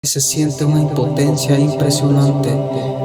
Se siente una impotencia impresionante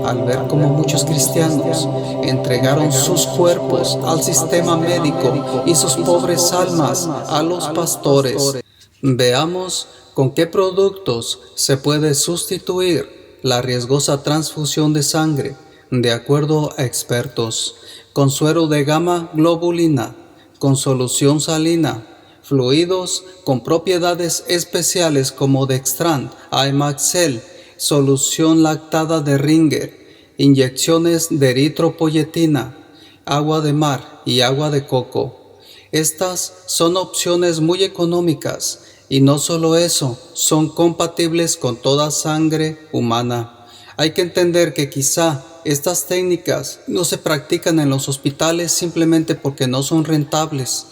al ver cómo muchos cristianos entregaron sus cuerpos al sistema médico y sus pobres almas a los pastores. Veamos con qué productos se puede sustituir la riesgosa transfusión de sangre, de acuerdo a expertos: con suero de gamma globulina, con solución salina, fluidos con propiedades especiales como Dextran, Aimaxel, solución lactada de Ringer, inyecciones de eritropoyetina, agua de mar y agua de coco. Estas son opciones muy económicas y no solo eso, son compatibles con toda sangre humana. Hay que entender que quizá estas técnicas no se practican en los hospitales simplemente porque no son rentables,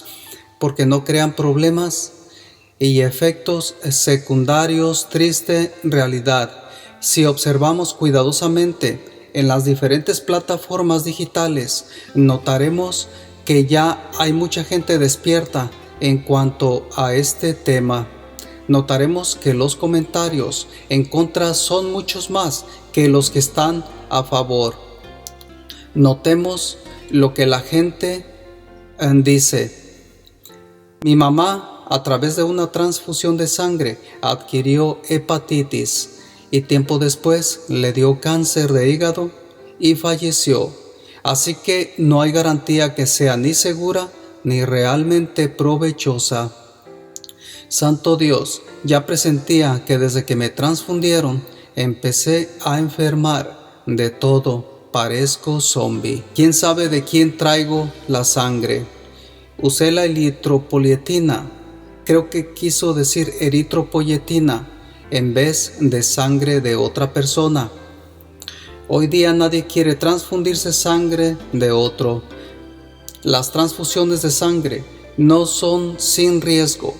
porque no crean problemas y efectos secundarios. Triste realidad. Si observamos cuidadosamente en las diferentes plataformas digitales, notaremos que ya hay mucha gente despierta en cuanto a este tema. Notaremos que los comentarios en contra son muchos más que los que están a favor. Notemos lo que la gente dice. Mi mamá, a través de una transfusión de sangre, adquirió hepatitis y tiempo después le dio cáncer de hígado y falleció. Así que no hay garantía que sea ni segura ni realmente provechosa. Santo Dios, ya presentía que desde que me transfundieron empecé a enfermar de todo, parezco zombie. ¿Quién sabe de quién traigo la sangre? Usé la eritropoyetina, creo que quiso decir eritropoyetina, en vez de sangre de otra persona. Hoy día nadie quiere transfundirse sangre de otro. Las transfusiones de sangre no son sin riesgo,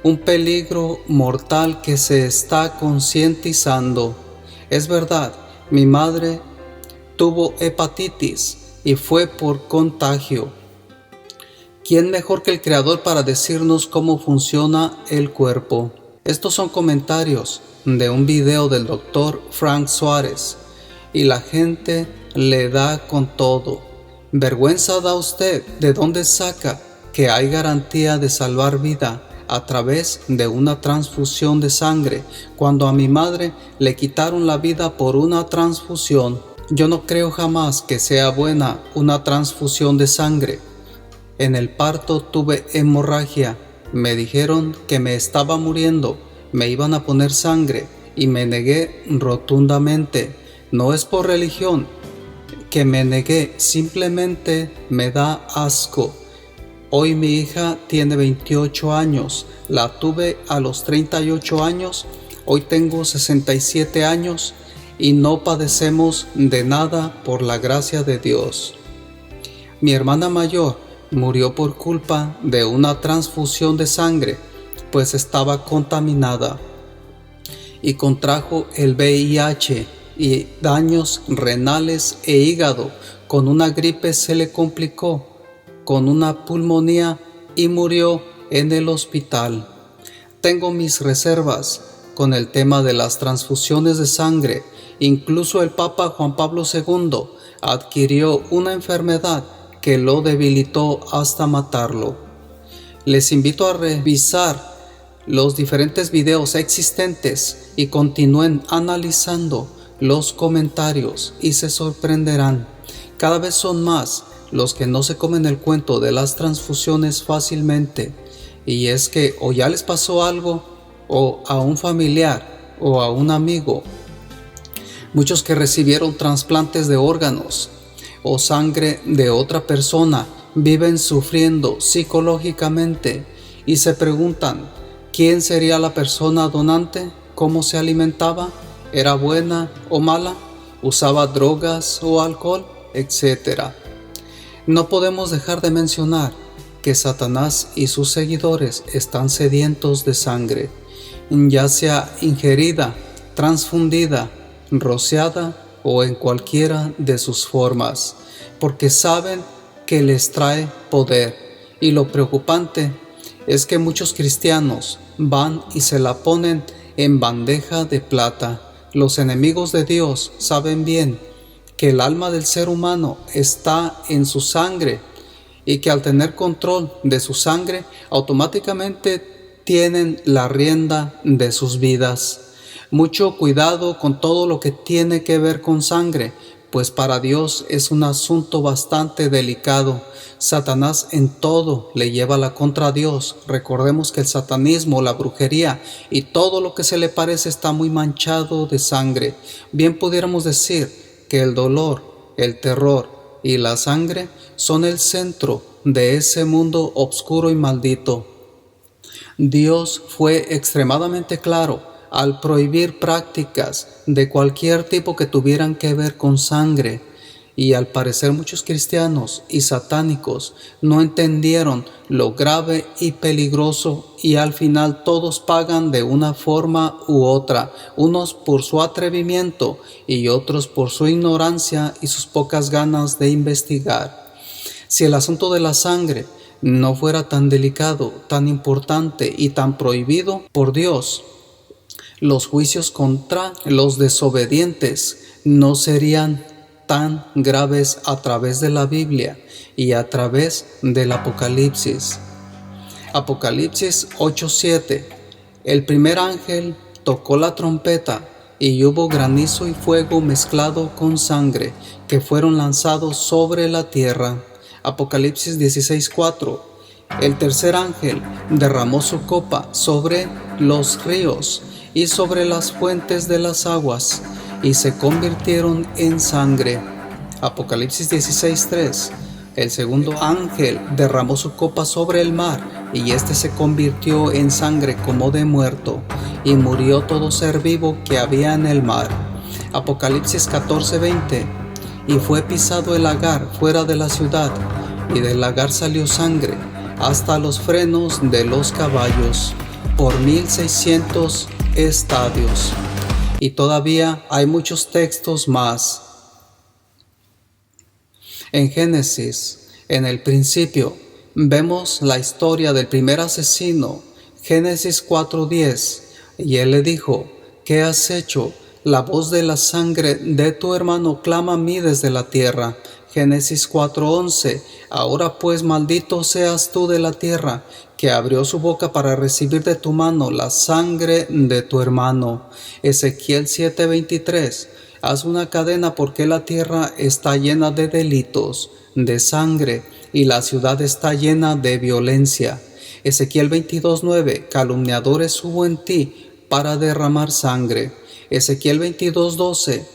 un peligro mortal que se está concientizando. Es verdad, mi madre tuvo hepatitis y fue por contagio. ¿Quién mejor que el Creador para decirnos cómo funciona el cuerpo? Estos son comentarios de un video del Dr. Frank Suárez y la gente le da con todo. Vergüenza da usted. ¿De dónde saca que hay garantía de salvar vida a través de una transfusión de sangre cuando a mi madre le quitaron la vida por una transfusión? Yo no creo jamás que sea buena una transfusión de sangre. En el parto tuve hemorragia, me dijeron que me estaba muriendo, me iban a poner sangre y me negué rotundamente. No es por religión que me negué, simplemente me da asco. Hoy mi hija tiene 28 años, la tuve a los 38 años, hoy tengo 67 años y no padecemos de nada por la gracia de Dios. Mi hermana mayor murió por culpa de una transfusión de sangre, pues estaba contaminada y contrajo el VIH y daños renales e hígado. Con una gripe se le complicó, con una pulmonía y murió en el hospital. Tengo mis reservas con el tema de las transfusiones de sangre. Incluso el Papa Juan Pablo II adquirió una enfermedad que lo debilitó hasta matarlo. Les invito a revisar los diferentes videos existentes y continúen analizando los comentarios y se sorprenderán. Cada vez son más los que no se comen el cuento de las transfusiones fácilmente, y es que o ya les pasó algo o a un familiar o a un amigo. Muchos que recibieron trasplantes de órganos o sangre de otra persona viven sufriendo psicológicamente y se preguntan: ¿quién sería la persona donante? ¿Cómo se alimentaba? ¿Era buena o mala? ¿Usaba drogas o alcohol? Etcétera. No podemos dejar de mencionar que Satanás y sus seguidores están sedientos de sangre, ya sea ingerida, transfundida, rociada o en cualquiera de sus formas, porque saben que les trae poder. Y lo preocupante es que muchos cristianos van y se la ponen en bandeja de plata. Los enemigos de Dios saben bien que el alma del ser humano está en su sangre y que al tener control de su sangre, automáticamente tienen la rienda de sus vidas. Mucho cuidado con todo lo que tiene que ver con sangre, pues para Dios es un asunto bastante delicado. Satanás en todo le lleva la contra a Dios. Recordemos que el satanismo, la brujería y todo lo que se le parece está muy manchado de sangre. Bien pudiéramos decir que el dolor, el terror y la sangre son el centro de ese mundo oscuro y maldito. Dios fue extremadamente claro al prohibir prácticas de cualquier tipo que tuvieran que ver con sangre, y al parecer muchos cristianos y satánicos no entendieron lo grave y peligroso, y al final todos pagan de una forma u otra, unos por su atrevimiento y otros por su ignorancia y sus pocas ganas de investigar. Si el asunto de la sangre no fuera tan delicado, tan importante y tan prohibido por Dios, los juicios contra los desobedientes no serían tan graves a través de la Biblia y a través del Apocalipsis. Apocalipsis 8:7. El primer ángel tocó la trompeta y hubo granizo y fuego mezclado con sangre que fueron lanzados sobre la tierra. Apocalipsis 16:4. El tercer ángel derramó su copa sobre los ríos y sobre las fuentes de las aguas, y se convirtieron en sangre. Apocalipsis 16:3. El segundo ángel derramó su copa sobre el mar, y éste se convirtió en sangre como de muerto, y murió todo ser vivo que había en el mar. Apocalipsis 14:20. Y fue pisado el lagar fuera de la ciudad, y del lagar salió sangre hasta los frenos de los caballos, por 1600 estadios. Y todavía hay muchos textos más. En Génesis, en el principio, vemos la historia del primer asesino, Génesis 4:10, y él le dijo: ¿qué has hecho? La voz de la sangre de tu hermano clama a mí desde la tierra. Génesis 4:11. Ahora pues maldito seas tú de la tierra, que abrió su boca para recibir de tu mano la sangre de tu hermano. Ezequiel 7:23. Haz una cadena porque la tierra está llena de delitos, de sangre, y la ciudad está llena de violencia. Ezequiel 22:9. Calumniadores hubo en ti para derramar sangre. Ezequiel 22:12.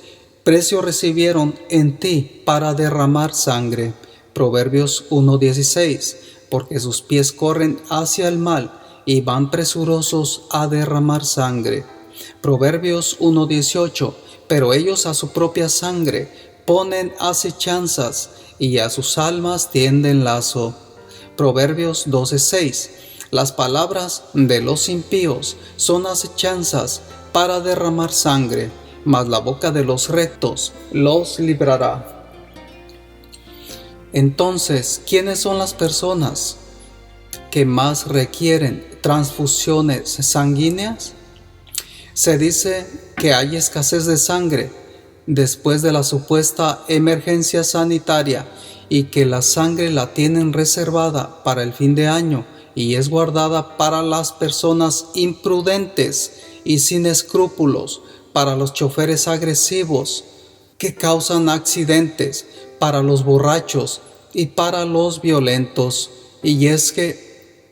Precio recibieron en ti para derramar sangre. Proverbios 1:16. Porque sus pies corren hacia el mal y van presurosos a derramar sangre. Proverbios 1:18. Pero ellos a su propia sangre ponen acechanzas, y a sus almas tienden lazo. Proverbios 12:6. Las palabras de los impíos son acechanzas para derramar sangre, mas la boca de los rectos los librará. Entonces, ¿quiénes son las personas que más requieren transfusiones sanguíneas? Se dice que hay escasez de sangre después de la supuesta emergencia sanitaria, y que la sangre la tienen reservada para el fin de año y es guardada para las personas imprudentes y sin escrúpulos, para los choferes agresivos que causan accidentes, para los borrachos y para los violentos. Y es que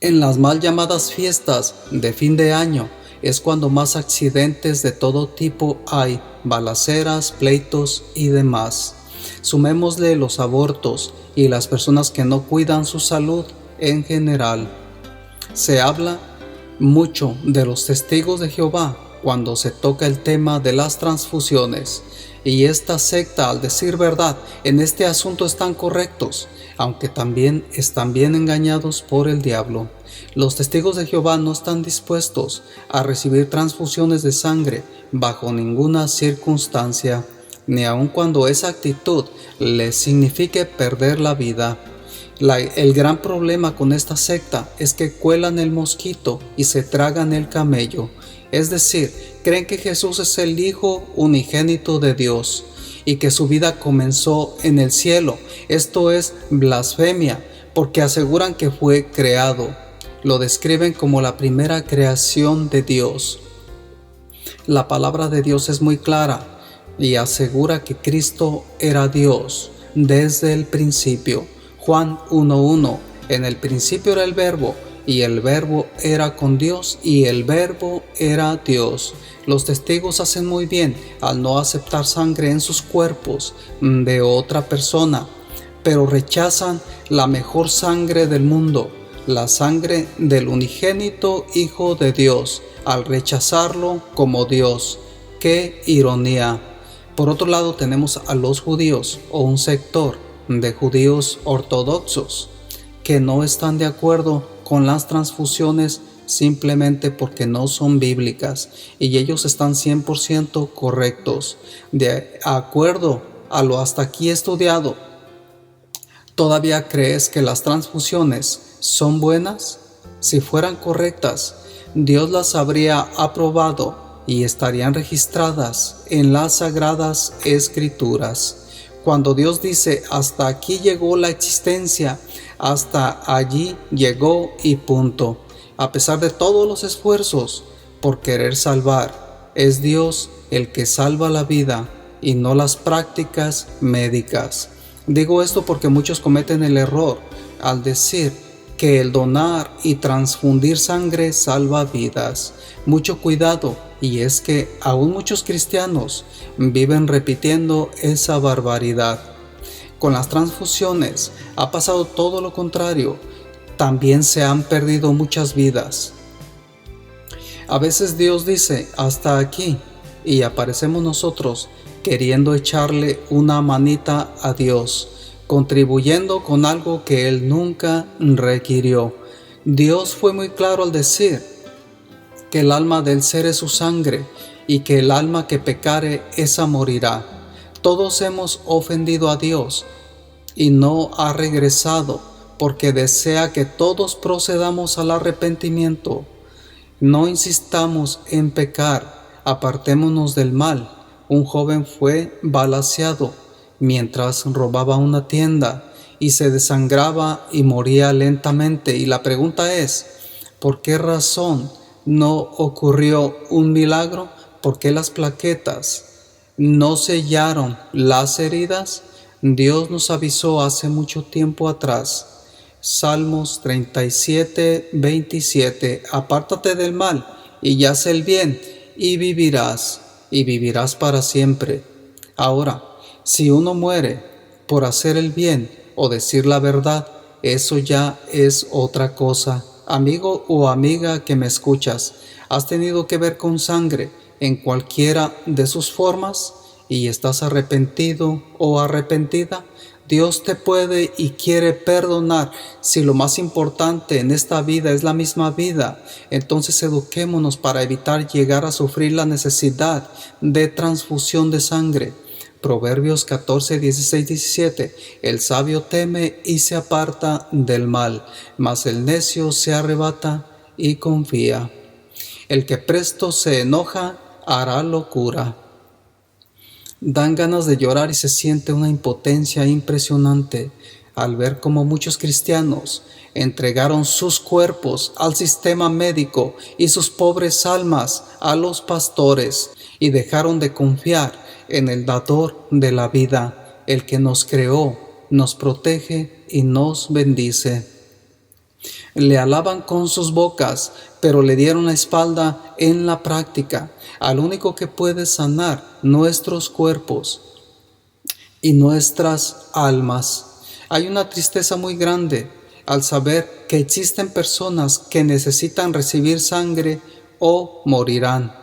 en las mal llamadas fiestas de fin de año es cuando más accidentes de todo tipo hay, balaceras, pleitos y demás. Sumémosle los abortos y las personas que no cuidan su salud en general. Se habla mucho de los testigos de Jehová cuando se toca el tema de las transfusiones, y esta secta, al decir verdad, en este asunto están correctos, aunque también están bien engañados por el diablo. Los testigos de Jehová no están dispuestos a recibir transfusiones de sangre bajo ninguna circunstancia, ni aun cuando esa actitud les signifique perder la vida. El gran problema con esta secta es que cuelan el mosquito y se tragan el camello. Es decir, creen que Jesús es el Hijo unigénito de Dios y que su vida comenzó en el cielo. Esto es blasfemia, porque aseguran que fue creado. Lo describen como la primera creación de Dios. La palabra de Dios es muy clara y asegura que Cristo era Dios desde el principio. Juan 1:1: en el principio era el Verbo, y el Verbo era con Dios, y el Verbo era Dios. Los testigos hacen muy bien al no aceptar sangre en sus cuerpos de otra persona, pero rechazan la mejor sangre del mundo, la sangre del unigénito Hijo de Dios, al rechazarlo como Dios. ¡Qué ironía! Por otro lado, tenemos a los judíos, o un sector de judíos ortodoxos, que no están de acuerdo con las transfusiones simplemente porque no son bíblicas, y ellos están 100% correctos. De acuerdo a lo hasta aquí estudiado, ¿todavía crees que las transfusiones son buenas? Si fueran correctas, Dios las habría aprobado y estarían registradas en las Sagradas Escrituras. Cuando Dios dice: hasta aquí llegó la existencia, hasta allí llegó y punto. A pesar de todos los esfuerzos por querer salvar, es Dios el que salva la vida y no las prácticas médicas. Digo esto porque muchos cometen el error al decir que el donar y transfundir sangre salva vidas. Mucho cuidado, y es que aún muchos cristianos viven repitiendo esa barbaridad. Con las transfusiones ha pasado todo lo contrario. También se han perdido muchas vidas. A veces Dios dice: hasta aquí, y aparecemos nosotros queriendo echarle una manita a Dios, contribuyendo con algo que Él nunca requirió. Dios fue muy claro al decir que el alma del ser es su sangre, y que el alma que pecare, esa morirá. Todos hemos ofendido a Dios, y no ha regresado, porque desea que todos procedamos al arrepentimiento. No insistamos en pecar, apartémonos del mal. Un joven fue balaceado mientras robaba una tienda y se desangraba y moría lentamente. Y la pregunta es: ¿por qué razón no ocurrió un milagro? ¿Por qué las plaquetas no sellaron las heridas? Dios nos avisó hace mucho tiempo atrás. Salmos 37:27: apártate del mal y haz el bien, y vivirás para siempre. Ahora, si uno muere por hacer el bien o decir la verdad, eso ya es otra cosa. Amigo o amiga que me escuchas, ¿has tenido que ver con sangre en cualquiera de sus formas y estás arrepentido o arrepentida? Dios te puede y quiere perdonar. Si lo más importante en esta vida es la misma vida, entonces eduquémonos para evitar llegar a sufrir la necesidad de transfusión de sangre. Proverbios 14:16-17: el sabio teme y se aparta del mal, mas el necio se arrebata y confía. El que presto se enoja hará locura. Dan ganas de llorar y se siente una impotencia impresionante al ver cómo muchos cristianos entregaron sus cuerpos al sistema médico y sus pobres almas a los pastores, y dejaron de confiar en el dador de la vida, el que nos creó, nos protege y nos bendice. Le alaban con sus bocas, pero le dieron la espalda en la práctica al único que puede sanar nuestros cuerpos y nuestras almas. Hay una tristeza muy grande al saber que existen personas que necesitan recibir sangre o morirán.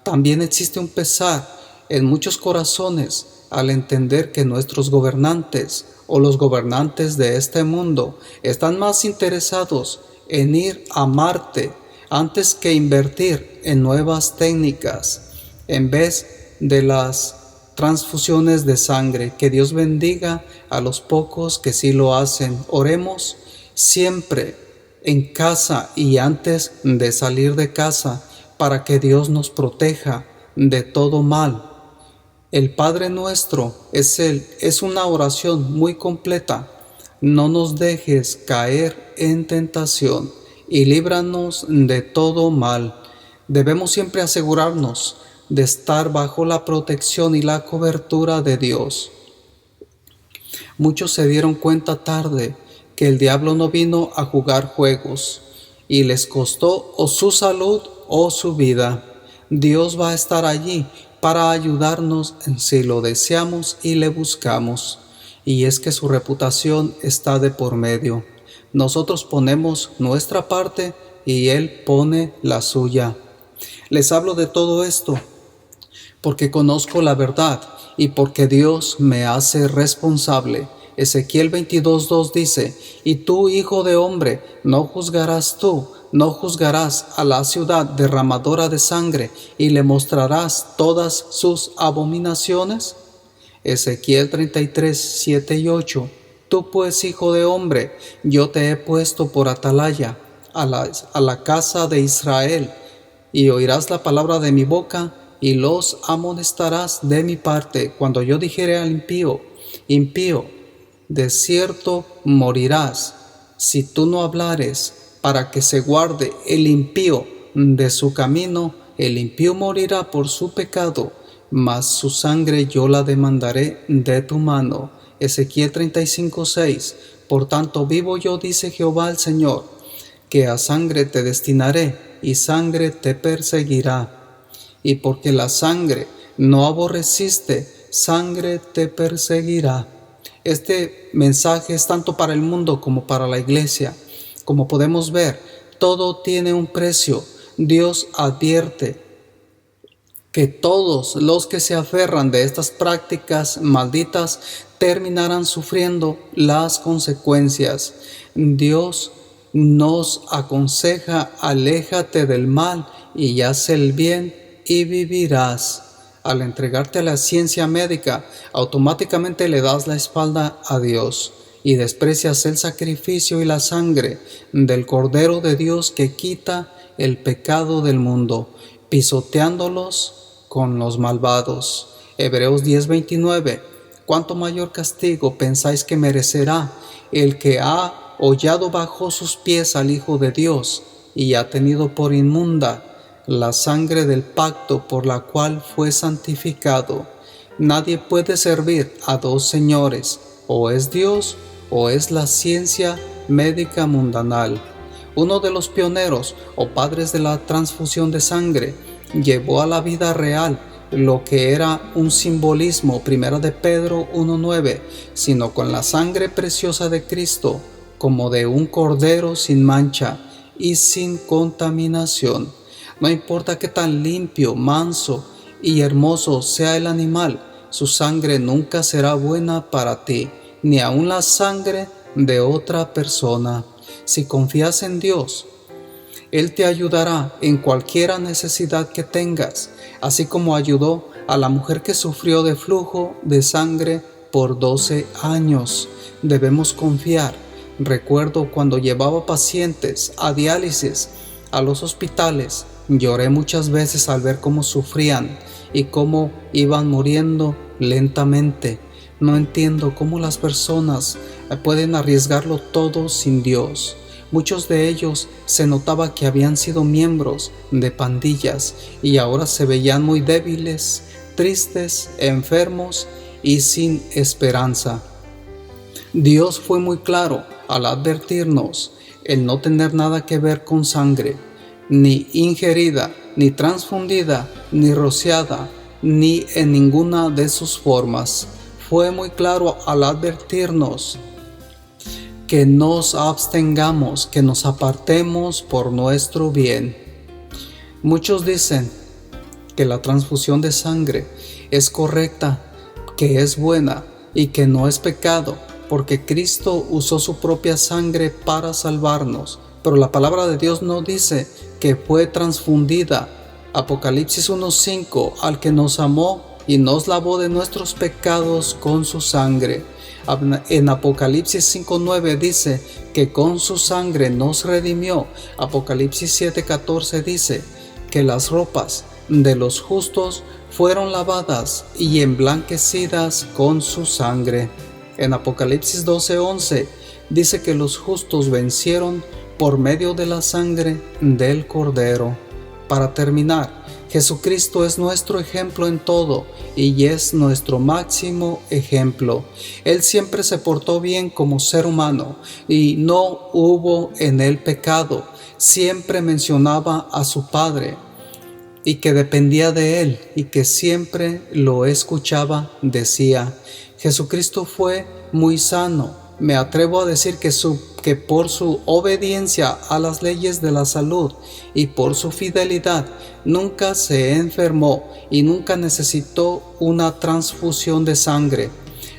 También existe un pesar en muchos corazones al entender que nuestros gobernantes o los gobernantes de este mundo están más interesados en ir a Marte antes que invertir en nuevas técnicas en vez de las transfusiones de sangre. Que Dios bendiga a los pocos que sí lo hacen. Oremos siempre en casa y antes de salir de casa para que Dios nos proteja de todo mal. El Padre Nuestro es una oración muy completa. No nos dejes caer en tentación y líbranos de todo mal. Debemos siempre asegurarnos de estar bajo la protección y la cobertura de Dios. Muchos se dieron cuenta tarde que el diablo no vino a jugar juegos y les costó o su salud o su vida. Dios va a estar allí para ayudarnos si lo deseamos y le buscamos. Y es que su reputación está de por medio. Nosotros ponemos nuestra parte y Él pone la suya. Les hablo de todo esto porque conozco la verdad y porque Dios me hace responsable. Ezequiel 22:2 dice: y tú, hijo de hombre, no juzgarás a la ciudad derramadora de sangre y le mostrarás todas sus abominaciones. Ezequiel 33:7-8. Tú pues, hijo de hombre, yo te he puesto por atalaya a la casa de Israel, y oirás la palabra de mi boca, y los amonestarás de mi parte, cuando yo dijere al impío: impío, de cierto morirás, si tú no hablares, para que se guarde el impío de su camino. El impío morirá por su pecado, mas su sangre yo la demandaré de tu mano. Ezequiel 35:6. Por tanto vivo yo, dice Jehová el Señor, que a sangre te destinaré y sangre te perseguirá. Y porque la sangre no aborreciste, sangre te perseguirá. Este mensaje es tanto para el mundo como para la iglesia. Como podemos ver, todo tiene un precio. Dios advierte que todos los que se aferran de estas prácticas malditas terminarán sufriendo las consecuencias. Dios nos aconseja: aléjate del mal y haz el bien y vivirás. Al entregarte a la ciencia médica, automáticamente le das la espalda a Dios y desprecias el sacrificio y la sangre del Cordero de Dios que quita el pecado del mundo, pisoteándolos con los malvados. Hebreos 10:29. ¿Cuánto mayor castigo pensáis que merecerá el que ha hollado bajo sus pies al Hijo de Dios y ha tenido por inmunda la sangre del pacto por la cual fue santificado? Nadie puede servir a dos señores: o es Dios o es la ciencia médica mundanal. Uno de los pioneros o padres de la transfusión de sangre llevó a la vida real lo que era un simbolismo, 1 de Pedro 1:9, sino con la sangre preciosa de Cristo, como de un cordero sin mancha y sin contaminación. No importa qué tan limpio, manso y hermoso sea el animal, su sangre nunca será buena para ti, ni aun la sangre de otra persona. Si confías en Dios, Él te ayudará en cualquier necesidad que tengas, así como ayudó a la mujer que sufrió de flujo de sangre por 12 años. Debemos confiar. Recuerdo cuando llevaba pacientes a diálisis a los hospitales, lloré muchas veces al ver cómo sufrían y cómo iban muriendo lentamente. No entiendo cómo las personas pueden arriesgarlo todo sin Dios. Muchos de ellos se notaba que habían sido miembros de pandillas y ahora se veían muy débiles, tristes, enfermos y sin esperanza. Dios fue muy claro al advertirnos el no tener nada que ver con sangre, ni ingerida, ni transfundida, ni rociada, ni en ninguna de sus formas. Fue muy claro al advertirnos que nos abstengamos, que nos apartemos por nuestro bien. Muchos dicen que la transfusión de sangre es correcta, que es buena y que no es pecado, porque Cristo usó su propia sangre para salvarnos. Pero la palabra de Dios no dice que fue transfundida. Apocalipsis 1:5, al que nos amó y nos lavó de nuestros pecados con su sangre. En Apocalipsis 5:9 dice que con su sangre nos redimió. Apocalipsis 7:14 dice que las ropas de los justos fueron lavadas y emblanquecidas con su sangre. En Apocalipsis 12:11 dice que los justos vencieron por medio de la sangre del Cordero. Para terminar, Jesucristo es nuestro ejemplo en todo y es nuestro máximo ejemplo. Él siempre se portó bien como ser humano y no hubo en él pecado. Siempre mencionaba a su Padre y que dependía de él y que siempre lo escuchaba. Decía: Jesucristo fue muy sano. Me atrevo a decir que por su obediencia a las leyes de la salud y por su fidelidad nunca se enfermó y nunca necesitó una transfusión de sangre.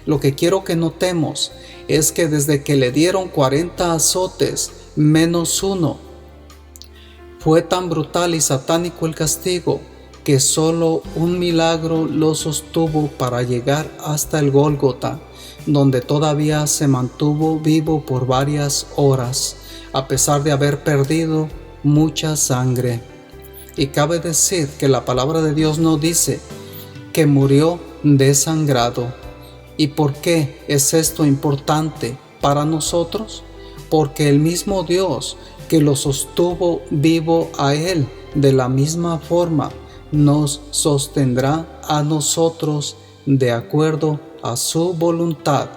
Lo que quiero que notemos es que desde que le dieron 40 azotes menos uno, fue tan brutal y satánico el castigo que solo un milagro lo sostuvo para llegar hasta el Gólgota, donde todavía se mantuvo vivo por varias horas, a pesar de haber perdido mucha sangre. Y cabe decir que la palabra de Dios no dice que murió desangrado. ¿Y por qué es esto importante para nosotros? Porque el mismo Dios que lo sostuvo vivo a él, de la misma forma, nos sostendrá a nosotros de acuerdo a su voluntad.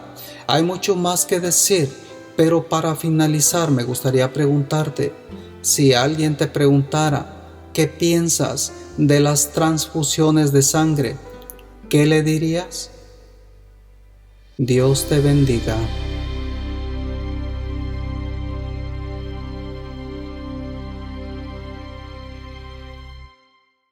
Hay mucho más que decir, pero para finalizar me gustaría preguntarte: si alguien te preguntara ¿qué piensas de las transfusiones de sangre?, ¿qué le dirías? Dios te bendiga.